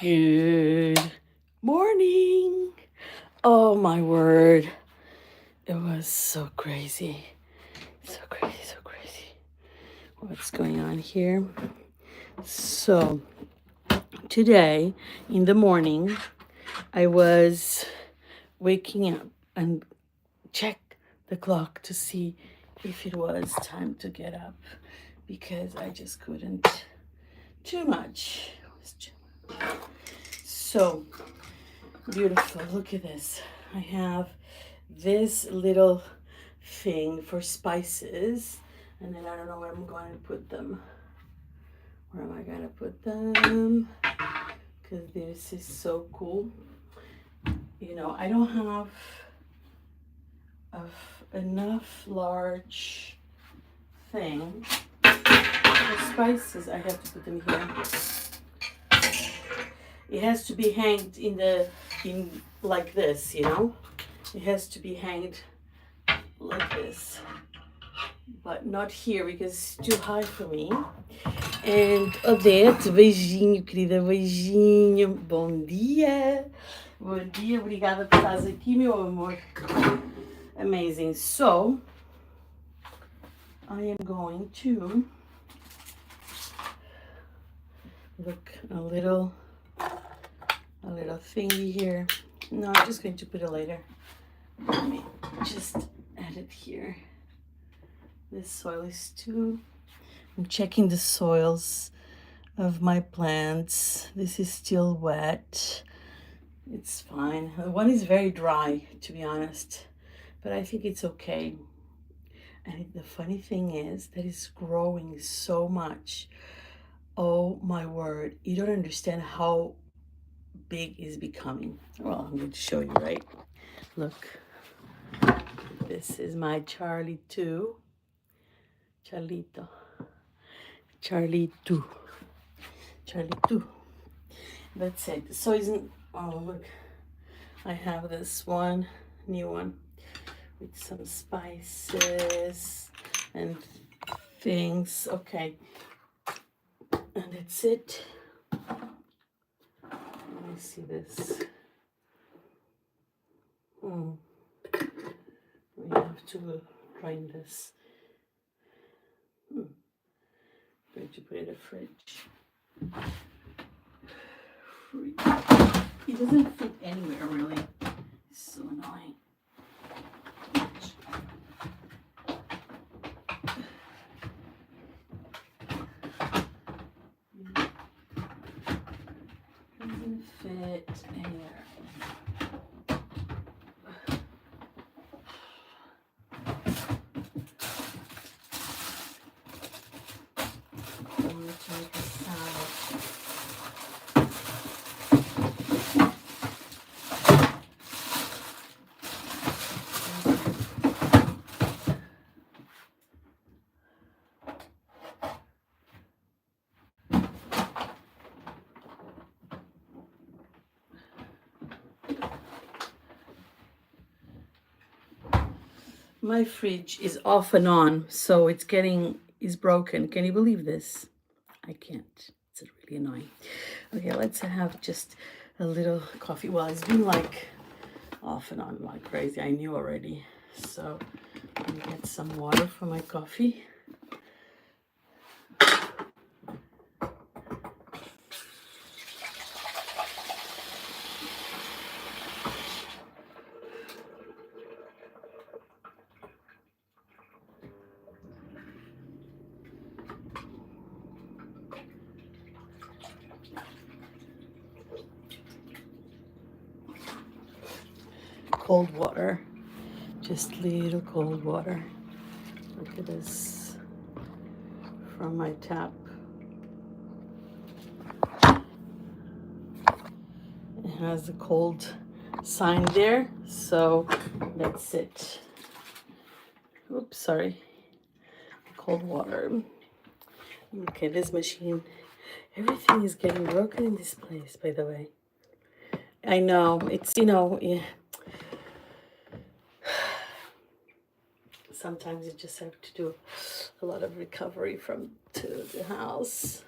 Good morning. Oh my word. It was so crazy. So crazy, so crazy. What's going on here? So, today in the morning, I was waking up and check the clock to see if it was time to get up because I just couldn't. Too much. It was too much. So, beautiful. Look at this. I have this little thing for spices, and then I don't know where I'm going to put them. Where am I going to put them? Because this is so cool. You know, I don't have enough large thing for spices. I have to put them here. It has to be hanged in like this, you know? It has to be hanged like this, but not here because it's too high for me. And Odete, beijinho, querida, beijinho. Bom dia. Bom dia, obrigada por estar aqui, meu amor. Amazing. So, I am going to look a little thingy here. No, I'm just going to put it later. Let me just add it here. This soil is too. I'm checking the soils of my plants. This is still wet. It's fine. The one is very dry, to be honest, but I think it's okay. And the funny thing is that it's growing so much. Oh my word. You don't understand how big it's becoming. Well, I'm going to show you, right? Look. This is my Charlie 2. Charlito. Charlie 2. Charlie 2. That's it. So isn't, oh look, I have this one, new one, with some spices and things. Okay. And that's it. Let me see this. We have to grind this. Going to put it in the fridge. It doesn't fit anywhere really. It's so annoying. Doesn't fit anywhere. I'm going to make a salad. My fridge is off and on, so it's broken. Can you believe this? I can't. It's really annoying. Okay, let's have just a little coffee. Well, it's been like off and on like crazy. I knew already. So let me get some water for my coffee. Cold water, just little cold water. Look at this from my tap. It has a cold sign there, so that's it. Oops, sorry. Cold water. Okay, this machine. Everything is getting broken in this place, by the way. I know, it's, yeah. Sometimes you just have to do a lot of recovery to the house.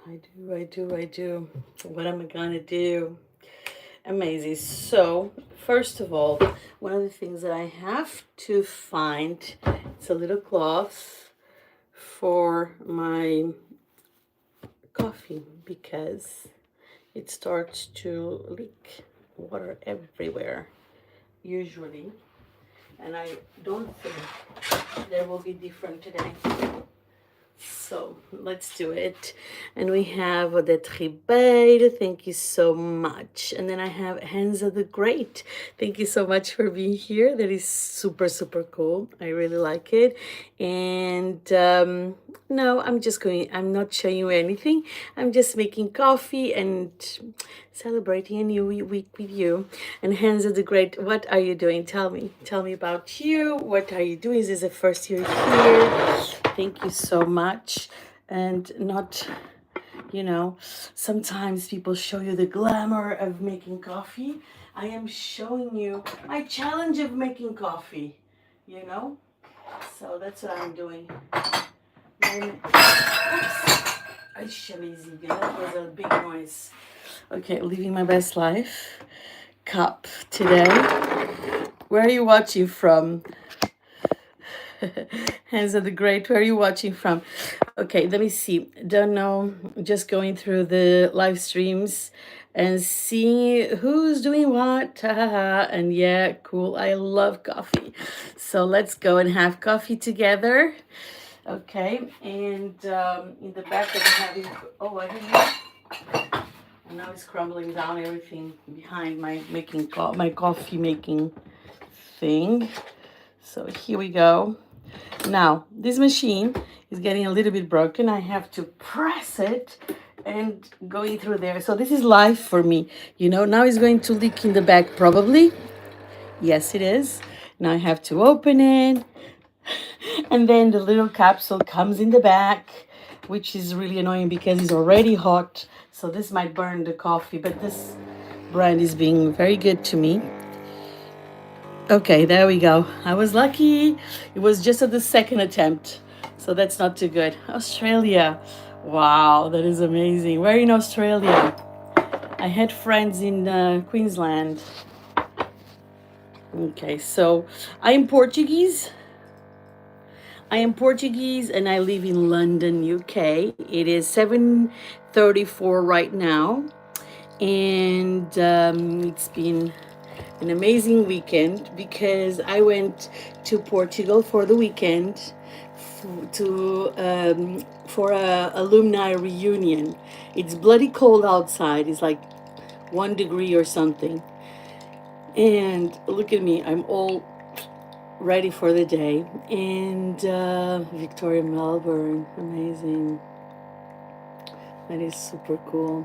I do. What am I gonna do? Amazing. So, first of all, one of the things that I have to find, it's a little cloth for my coffee because it starts to leak water everywhere usually, and I don't think there will be different today. So let's do it. And we have Odette Ribeiro. Thank you so much. And then I have Hansa the Great. Thank you so much for being here. That is super, super cool. I really like it. And no, I'm not showing you anything. I'm just making coffee and celebrating a new week with you. And Hansa the Great, what are you doing? Tell me. Tell me about you. What are you doing? Is this the first year here? Thank you so much. And not, sometimes people show you the glamour of making coffee. I am showing you my challenge of making coffee, you know? So that's what I'm doing. Oops. That was a big noise. Okay, living my best life. Cup today. Where are you watching from? Hansa the Great, where are you watching from? Okay, let me see. Don't know. Just going through the live streams and seeing who's doing what. And yeah, cool. I love coffee. So let's go and have coffee together. Okay, and in the back I'm having. Oh, I didn't know. And now it's crumbling down everything behind my my coffee making thing. So here we go. Now, this machine is getting a little bit broken. I have to press it and going through there. So this is live for me. Now it's going to leak in the back probably. Yes, it is. Now I have to open it. And then the little capsule comes in the back, which is really annoying because it's already hot. So this might burn the coffee, but this brand is being very good to me. Okay, there we go. I was lucky. It was just at the second attempt. So that's not too good. Australia. Wow, that is amazing. Where in Australia? I had friends in Queensland. Okay, so I am Portuguese. And I live in London, UK. It is 7:34 right now. And it's been an amazing weekend because I went to Portugal for the weekend for a alumni reunion. It's bloody cold outside. It's like 1 degree or something. And look at me. I'm all ready for the day. And Victoria, Melbourne. Amazing. That is super cool.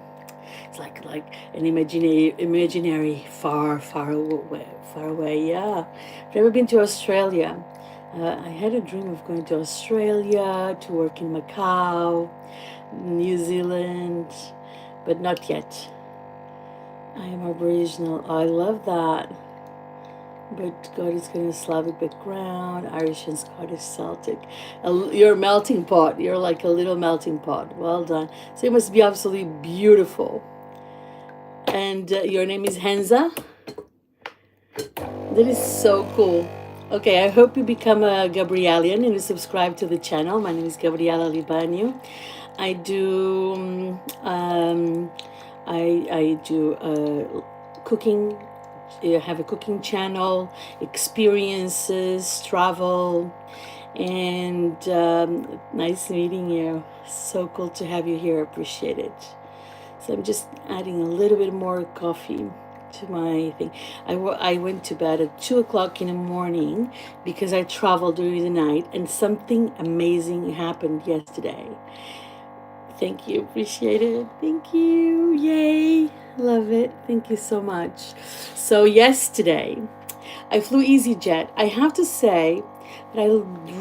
It's like an imaginary far away. Yeah, I've never been to Australia. I had a dream of going to Australia to work in Macau, New Zealand, but not yet. I am Aboriginal. I love that. But God is going to Slavic background, Irish and Scottish Celtic. You're a melting pot. You're like a little melting pot. Well done. So it must be absolutely beautiful. And your name is Hansa? That is so cool. Okay, I hope you become a Gabrielian and you subscribe to the channel. My name is Gabriela Libânio. I do I do cooking. I have a cooking channel, experiences, travel, and nice meeting you. So cool to have you here. Appreciate it. So I'm just adding a little bit more coffee to my thing. I went to bed at 2 o'clock in the morning because I traveled during the night and something amazing happened yesterday. Thank you. Appreciate it. Thank you. Yay. Love it. Thank you so much. So yesterday, I flew EasyJet. I have to say that I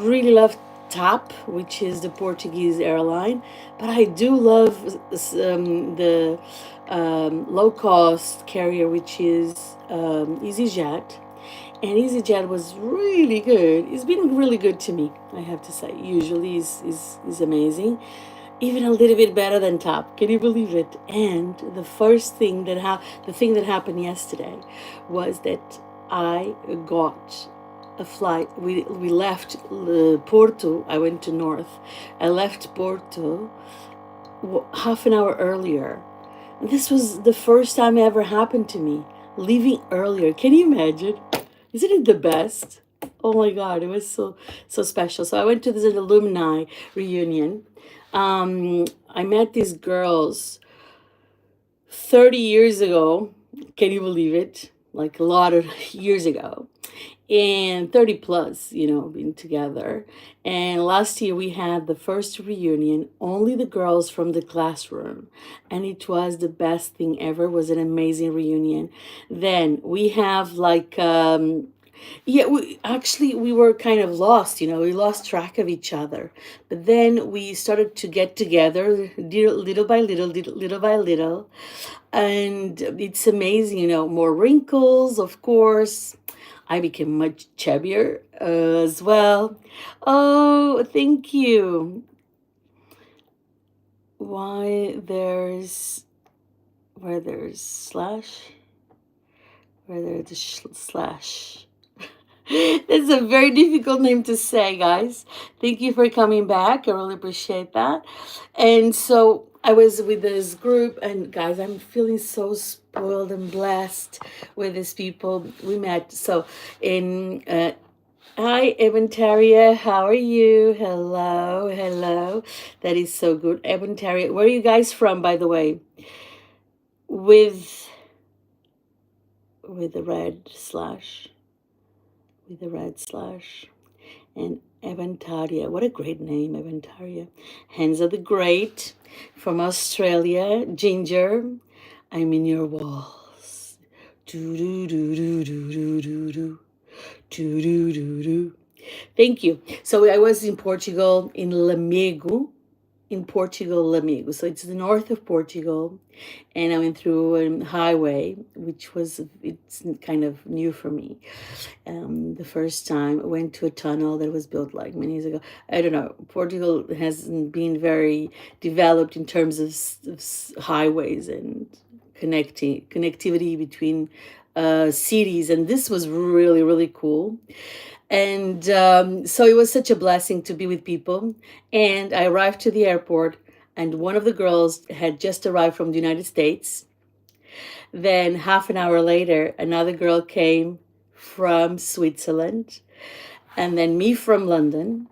really love TAP, which is the Portuguese airline, but I do love the low-cost carrier, which is EasyJet. And EasyJet was really good. It's been really good to me, I have to say. Usually is amazing. even a little bit better than top. Can you believe it? And the first thing the thing that happened yesterday was that I got a flight. We left Porto. I went to North. I left Porto half an hour earlier. This was the first time it ever happened to me, leaving earlier. Can you imagine? Isn't it the best? Oh my God, it was so special. So I went to this alumni reunion. I met these girls 30 years ago. Can you believe it? Like a lot of years ago. And 30 plus, being together. And last year we had the first reunion, only the girls from the classroom. And it was the best thing ever. It was an amazing reunion. Then we have yeah, we were kind of lost, we lost track of each other. But then we started to get together little by little, little by little. And it's amazing, more wrinkles, of course. I became much chubbier as well. Oh, thank you. Why there's where there's slash, where there's slash. It's a very difficult name to say, guys. Thank you for coming back. I really appreciate that. And so I was with this group, and guys, I'm feeling so spoiled and blessed with these people we met. So in hi, Evantaria. How are you? Hello, hello. That is so good. Evantaria, where are you guys from, by the way? With the red slash. With the red slash. And Evantaria. What a great name, Evantaria. Hands of the Great from Australia. Ginger, I'm in your walls. Do do do do do do do do. Do do do do. Thank you. So I was in Portugal, in Lamego. In Portugal, Lamego. So it's the north of Portugal. And I went through a highway, it's kind of new for me. The first time I went to a tunnel that was built like many years ago. I don't know. Portugal hasn't been very developed in terms of highways and connectivity between cities. And this was really, really cool. And so it was such a blessing to be with people. And I arrived to the airport, and one of the girls had just arrived from the United States. Then half an hour later, another girl came from Switzerland, and then me from London,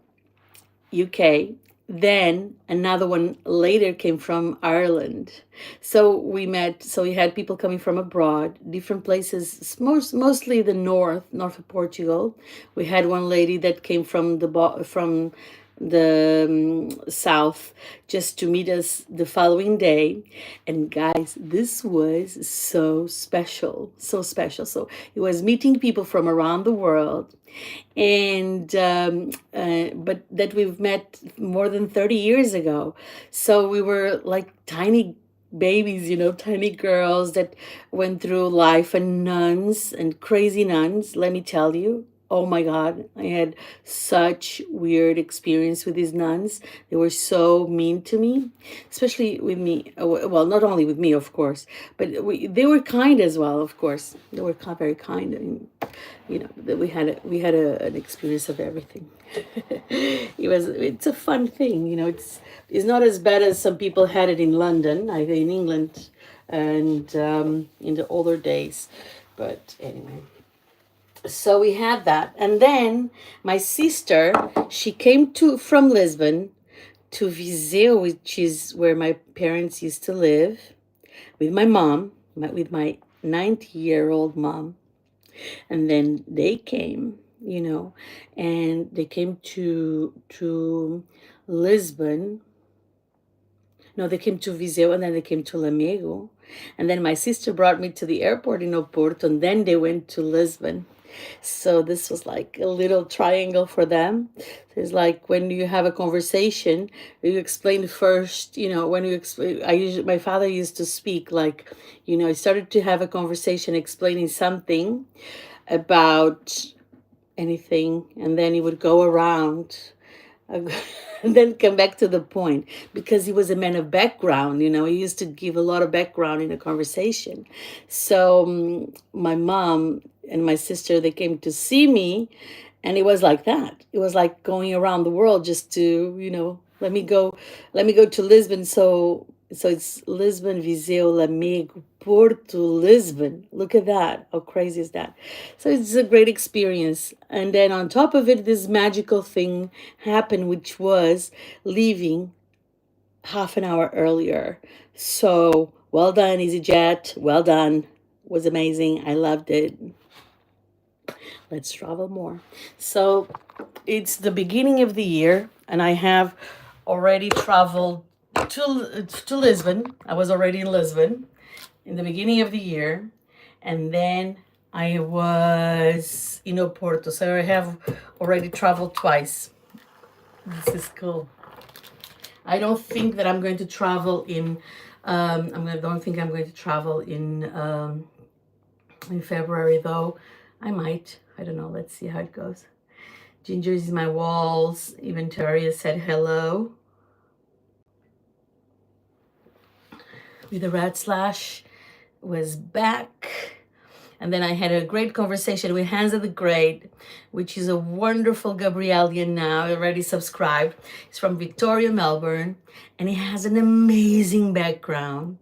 UK. Then another one later came from Ireland. So we had people coming from abroad, different places, mostly the north of Portugal. We had one lady that came from the south just to meet us the following day. And guys, this was so special, so special. So it was meeting people from around the world, and but that we've met more than 30 years ago. So we were like tiny babies, tiny girls that went through life, and nuns and crazy nuns, let me tell you. Oh my God, I had such weird experience with these nuns. They were so mean to me, especially with me. Well, not only with me, of course, but they were kind as well, of course. They were very kind, and we had an experience of everything. It's a fun thing, it's not as bad as some people had it in London, either in England, and in the older days. But anyway. So we had that. And then my sister, she came from Lisbon to Viseu, which is where my parents used to live, with my mom, with my 90-year-old mom. And then they came, and they came to Lisbon. No, they came to Viseu, and then they came to Lamego. And then my sister brought me to the airport in Oporto, and then they went to Lisbon. So this was like a little triangle for them. It's like when you have a conversation, you explain first, when you explain, my father used to speak like, he started to have a conversation explaining something about anything, and then he would go around And then come back to the point, because he was a man of background. He used to give a lot of background in a conversation. So my mom and my sister, they came to see me, and it was like that. It was like going around the world just to, let me go to Lisbon. So it's Lisbon, Viseu, Lamego, Porto, Lisbon. Look at that. How crazy is that? So it's a great experience. And then on top of it, this magical thing happened, which was leaving half an hour earlier. So well done, EasyJet. Well done. Was amazing. I loved it. Let's travel more. So it's the beginning of the year, and I have already traveled to Lisbon. I was already in Lisbon in the beginning of the year, and then I was in Oporto. So I have already traveled twice. This is cool. I don't think that I'm going to travel in. Don't think I'm going to travel in February, though. I might. I don't know. Let's see how it goes. Ginger is my walls. Even Taria said hello. With the rat slash was back. And then I had a great conversation with Hans of the Great, which is a wonderful Gabrielian now, already subscribed. He's from Victoria, Melbourne, and he has an amazing background.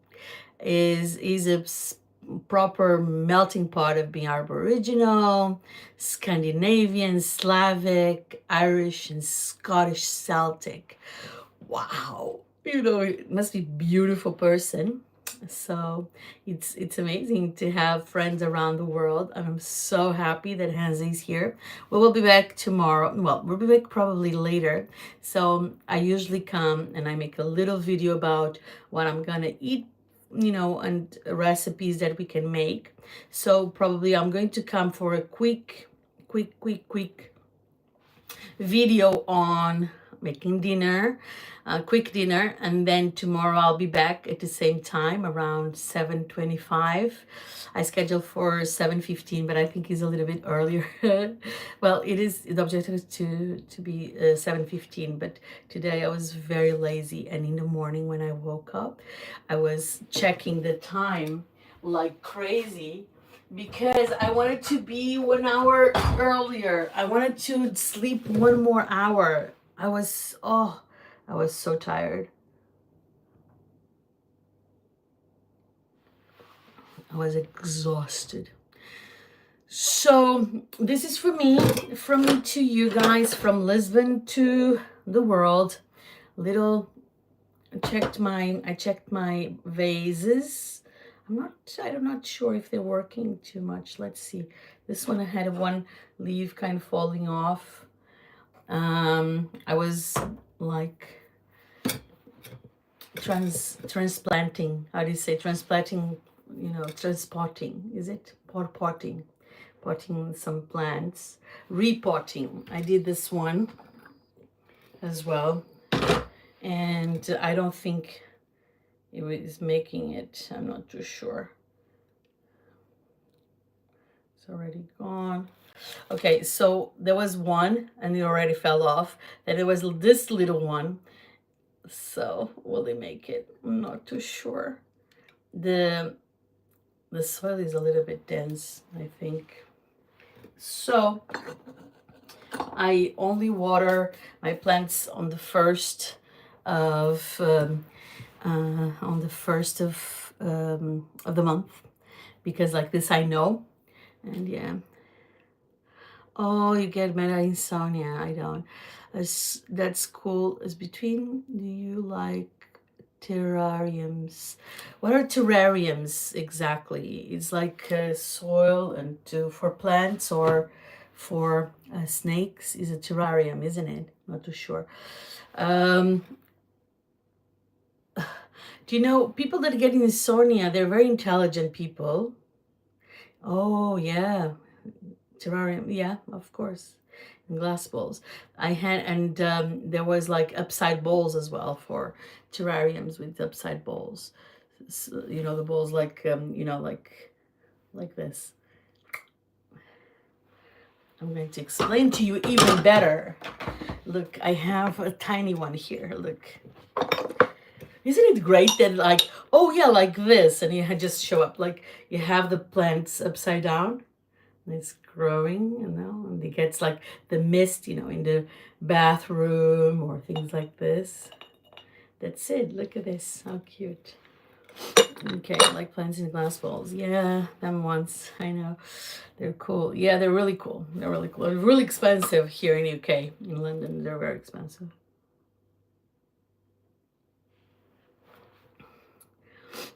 He's a proper melting pot of being Aboriginal, Scandinavian, Slavic, Irish, and Scottish Celtic. Wow. It must be a beautiful person. So it's amazing to have friends around the world, and I'm so happy that Hansi's here. We will be back tomorrow. Well, we'll be back probably later. So I usually come and I make a little video about what I'm gonna eat, and recipes that we can make. So probably I'm going to come for a quick video on making dinner, quick dinner, and then tomorrow I'll be back at the same time around 7:25. I scheduled for 7:15, but I think it's a little bit earlier. Well, the objective is to be 7:15, but today I was very lazy, and in the morning when I woke up, I was checking the time like crazy, because I wanted to be 1 hour earlier. I wanted to sleep 1 more hour. I was so tired. I was exhausted. So this is from me to you guys, from Lisbon to the world. I checked my vases. I'm not sure if they're working too much. Let's see. This one, I had one leaf kind of falling off. I was like transplanting. How do you say transplanting? Transpotting. Is it potting? Potting some plants. Repotting. I did this one as well, and I don't think it was making it. I'm not too sure. It's already gone. Okay, so there was one and it already fell off. Then there was this little one. So will they make it? I'm not too sure. The soil is a little bit dense, I think. So I only water my plants on the first of the month, because like this I know. And yeah. Oh, you get meta insomnia. I don't. That's cool. Is between. Do you like terrariums? What are terrariums exactly? It's like soil and for plants, or for snakes is a terrarium, isn't it? Not too sure. Do you know people that get insomnia? They're very intelligent people. Oh yeah. Terrarium, yeah, of course, in glass bowls. I had, and there was like upside bowls as well for terrariums, with upside bowls. So, the bowls like like this. I'm going to explain to you even better. Look, I have a tiny one here. Look. Isn't it great that like, oh yeah, like this, and you just show up, like you have the plants upside down, and it's growing, and it gets like the mist, in the bathroom or things like this. That's it. Look at this. How cute. Okay, like plants in glass balls. Yeah, them ones. I know. They're cool. Yeah, they're really cool. They're really cool. They're really expensive here in UK. In London, they're very expensive.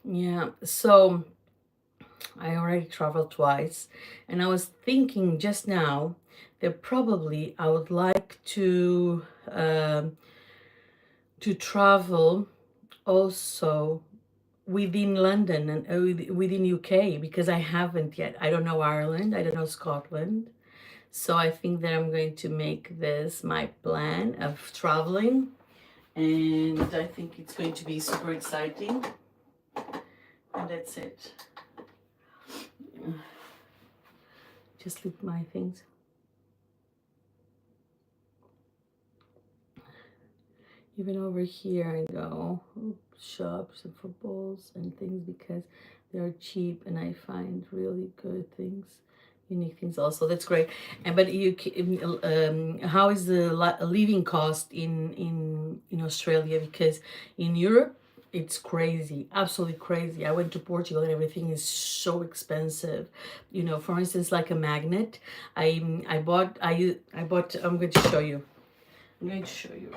Yeah, so I already traveled twice, and I was thinking just now that probably I would like to travel also within London and within UK, because I haven't yet. I don't know Ireland. I don't know Scotland. So I think that I'm going to make this my plan of traveling, and I think it's going to be super exciting. And that's it. Just leave my things. Even over here, I go shops and for bowls and things because they're cheap, and I find really good things, unique things. Also, that's great. And but how is the living cost in Australia? Because in Europe, it's crazy, absolutely crazy. I went to Portugal and everything is so expensive. For instance, like a magnet. I bought. I bought. I'm going to show you. I'm going to show you.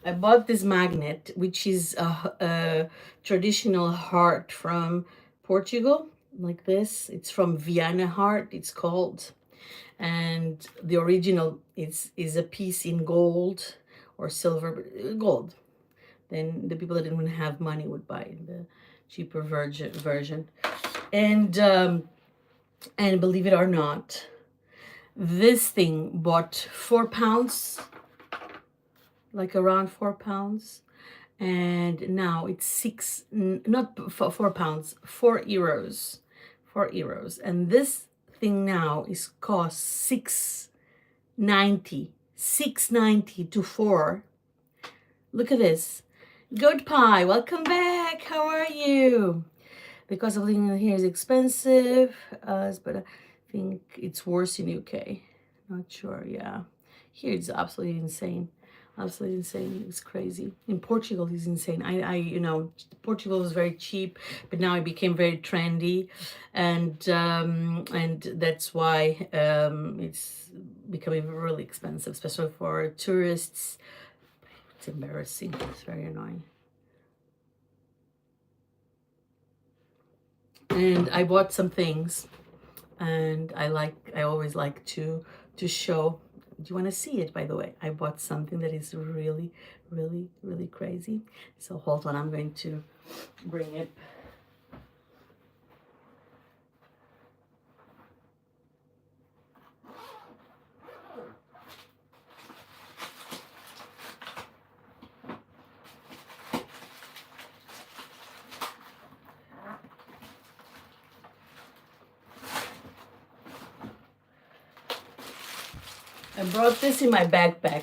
I bought this magnet, which is a traditional heart from Portugal, like this. It's from Viana heart, it's called. And the original is a piece in gold or silver, gold. Then the people that didn't have money would buy the cheaper version. And believe it or not, this thing bought £4, like around £4, and now it's not £4, €4, €4, and this thing now is cost 6.90, 6.90 to 4. Look at this. Good Pie, welcome back. How are you? The cost of living here is expensive, but I think it's worse in UK. Not sure. Yeah, here it's absolutely insane. Absolutely insane. It's crazy. In Portugal, it's insane. Portugal was very cheap, but now it became very trendy, and that's why it's becoming really expensive, especially for tourists. It's embarrassing. It's very annoying. And I bought some things, and I always like to show. Do you want to see it? By the way, I bought something that is really, really, really crazy. So hold on, I'm going to bring it. I brought this in my backpack.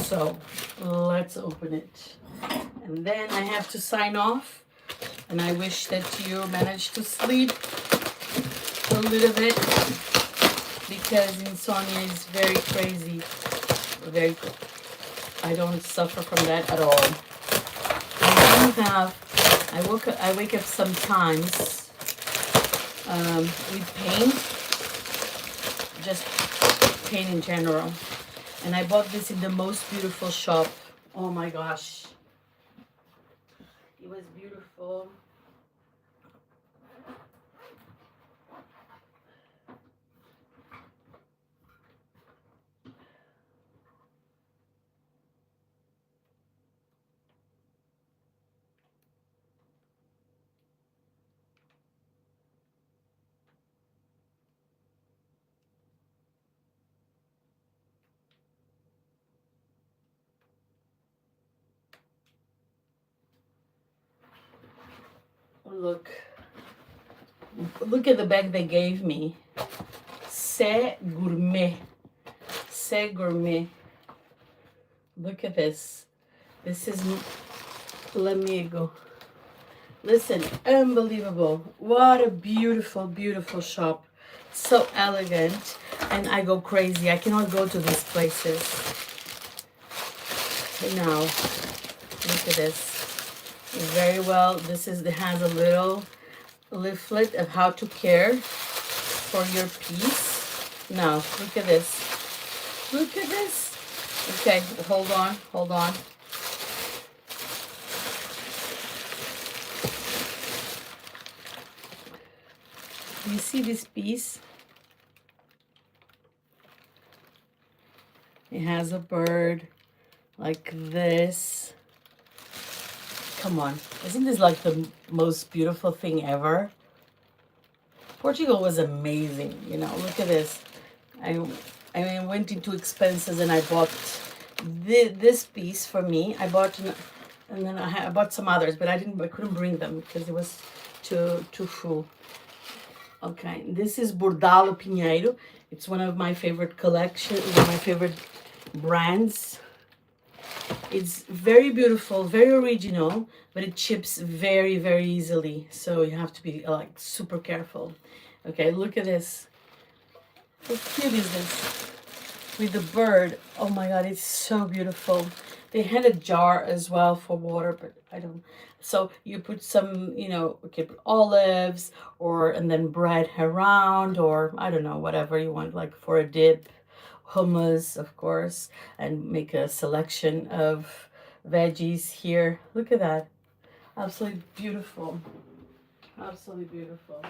So let's open it. And then I have to sign off. And I wish that you managed to sleep a little bit, because insomnia is very crazy. Very good. I don't suffer from that at all. I wake up sometimes with pain, just pain in general. And I bought this in the most beautiful shop. Oh my gosh. It was beautiful. Look at the bag they gave me. C'est gourmet. C'est gourmet. Look at this. This is L'Amigo. Listen, unbelievable. What a beautiful, beautiful shop. So elegant. And I go crazy. I cannot go to these places. Now, look at this. Very well. It has a little leaflet of how to care for your piece. Now, look at this. Look at this. Okay, hold on. You see this piece? It has a bird like this. Come on. Isn't this like the most beautiful thing ever? Portugal was amazing, you know. Look at this. I went into expenses and I bought this piece for me. I bought, and then I bought some others, but I couldn't bring them because it was too full. Okay, this is Bordalo Pinheiro. It's one of my favorite collections, one of my favorite brands. It's very beautiful, very original, but it chips very, very easily. So you have to be like super careful. Okay, look at this. How cute is this? With the bird. Oh my God, it's so beautiful. They had a jar as well for water, but I don't. So you put some, you know, okay, put olives and then bread around, or I don't know, whatever you want, like for a dip, hummus, of course, and make a selection of veggies here. Look at that. Absolutely beautiful. Absolutely beautiful.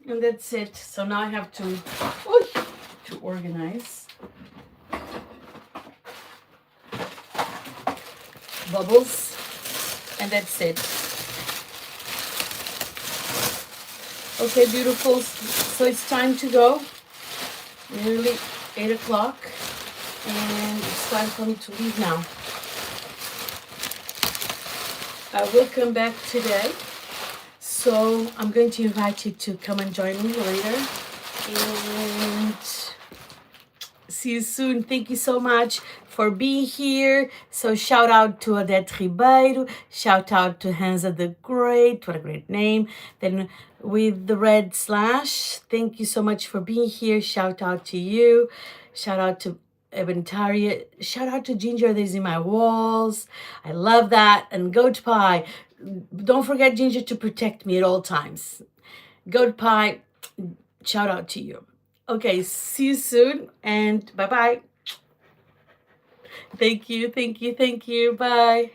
And that's it. So now I have to organize. Bubbles. And that's it. Okay, beautiful. So it's time to go. Nearly 8 o'clock. And it's time for me to leave now. I will come back today. So I'm going to invite you to come and join me later. And see you soon. Thank you so much for being here. So shout out to Odette Ribeiro. Shout out to Hansa the Great. What a great name. Then with the red slash, thank you so much for being here. Shout out to you. Shout out to Ebentaria. Shout out to Ginger that is in my walls. I love that. And Goat Pie. Don't forget Ginger to protect me at all times. Goat Pie, shout out to you. Okay, see you soon and bye-bye. Thank you. Bye.